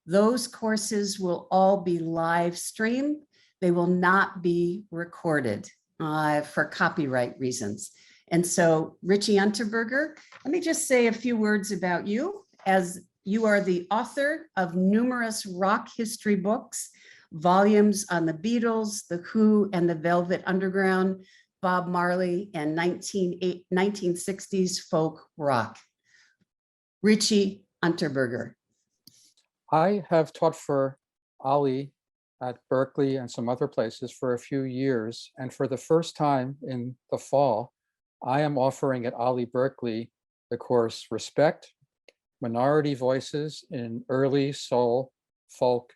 Those courses will all be live streamed. They will not be recorded for copyright reasons. And so Richie Unterberger, let me just say a few words about you, as you are the author of numerous rock history books, volumes on the Beatles, the Who, and the Velvet Underground, Bob Marley, and 1960s folk rock. Richie Unterberger. I have taught for Ali at Berkeley and some other places for a few years. And for the first time in the fall, I am offering at Ali Berkeley the course Respect, Minority Voices in Early Soul, Folk,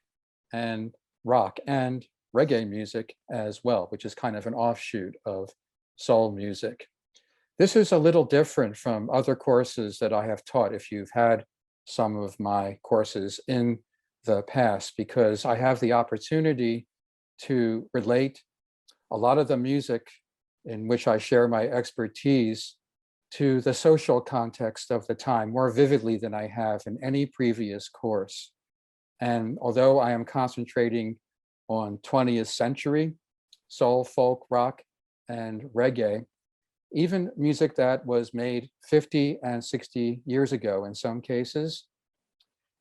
and Rock, and reggae music as well, which is kind of an offshoot of soul music. This is a little different from other courses that I have taught if you've had some of my courses in the past, because I have the opportunity to relate a lot of the music in which I share my expertise to the social context of the time more vividly than I have in any previous course. And although I am concentrating on 20th century soul, folk, rock, and reggae, even music that was made 50 and 60 years ago in some cases,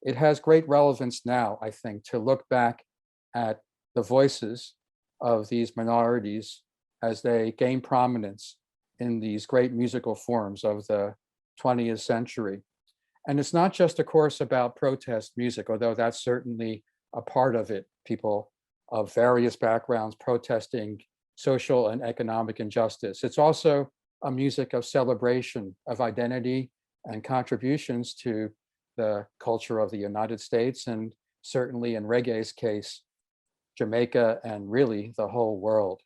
it has great relevance now, I think, to look back at the voices of these minorities as they gain prominence in these great musical forms of the 20th century. And it's not just a course about protest music, although that's certainly a part of it. People of various backgrounds protesting social and economic injustice. It's also a music of celebration, of identity and contributions to the culture of the United States, and certainly in reggae's case, Jamaica and really the whole world.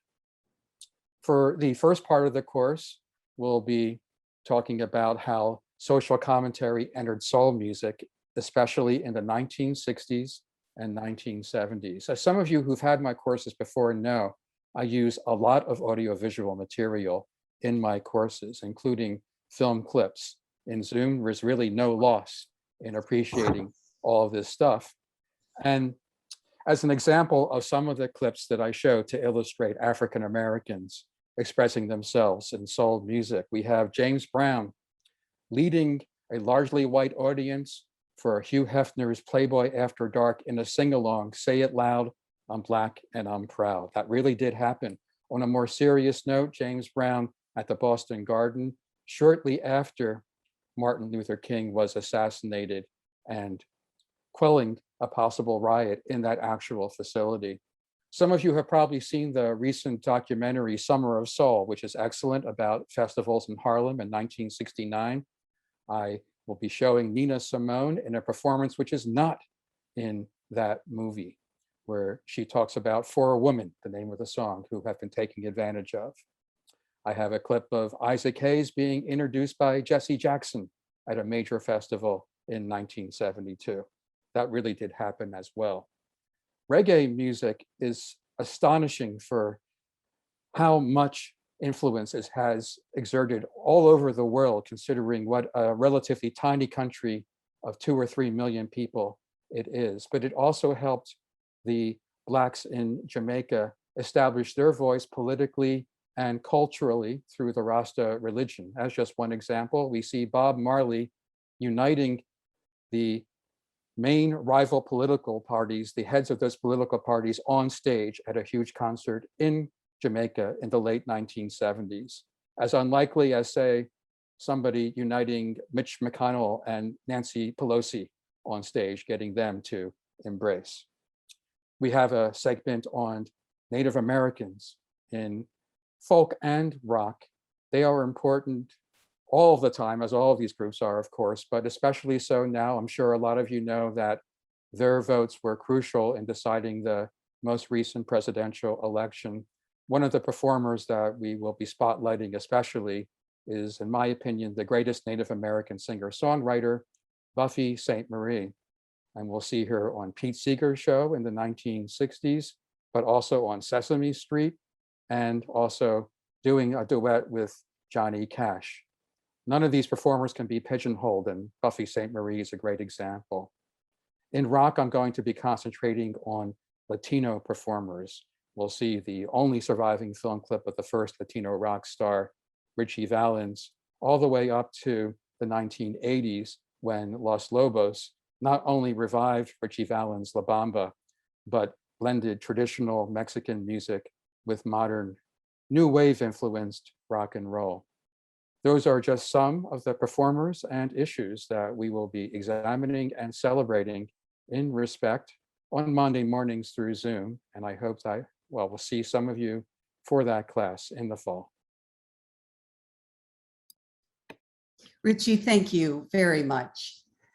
For the first part of the course, we'll be talking about how social commentary entered soul music, especially in the 1960s and 1970s. As some of you who've had my courses before know, I use a lot of audiovisual material in my courses, including film clips. In Zoom, there's really no loss in appreciating all of this stuff. And as an example of some of the clips that I show to illustrate African Americans expressing themselves in soul music, we have James Brown leading a largely white audience for Hugh Hefner's Playboy After Dark in a sing-along, Say It Loud, I'm Black and I'm Proud. That really did happen. On a more serious note, James Brown at the Boston Garden, shortly after Martin Luther King was assassinated, and quelling a possible riot in that actual facility. Some of you have probably seen the recent documentary Summer of Soul, which is excellent, about festivals in Harlem in 1969. I will be showing Nina Simone in a performance which is not in that movie, where she talks about For a Woman, the name of the song, who have been taken advantage of. I have a clip of Isaac Hayes being introduced by Jesse Jackson at a major festival in 1972. That really did happen as well. Reggae music is astonishing for how much influence it has exerted all over the world, considering what a relatively tiny country of 2 or 3 million people it is. But it also helped the Blacks in Jamaica establish their voice politically and culturally through the Rasta religion. As just one example, we see Bob Marley uniting the main rival political parties, the heads of those political parties, on stage at a huge concert in Jamaica in the late 1970s. As unlikely as, say, somebody uniting Mitch McConnell and Nancy Pelosi on stage, getting them to embrace. We have a segment on Native Americans in folk and rock. They are important all the time, as all of these groups are, of course, but especially so now. I'm sure a lot of you know that their votes were crucial in deciding the most recent presidential election. One of the performers that we will be spotlighting especially is, in my opinion, the greatest Native American singer-songwriter, Buffy Sainte-Marie. And we'll see her on Pete Seeger's show in the 1960s, but also on Sesame Street, and also doing a duet with Johnny Cash. None of these performers can be pigeonholed, and Buffy Sainte-Marie is a great example. In rock, I'm going to be concentrating on Latino performers. We'll see the only surviving film clip of the first Latino rock star, Richie Valens, all the way up to the 1980s when Los Lobos not only revived Richie Valens' La Bamba, but blended traditional Mexican music with modern, new wave influenced rock and roll. Those are just some of the performers and issues that we will be examining and celebrating in Respect on Monday mornings through Zoom. And I hope that, well, we'll see some of you for that class in the fall. Richie, thank you very much.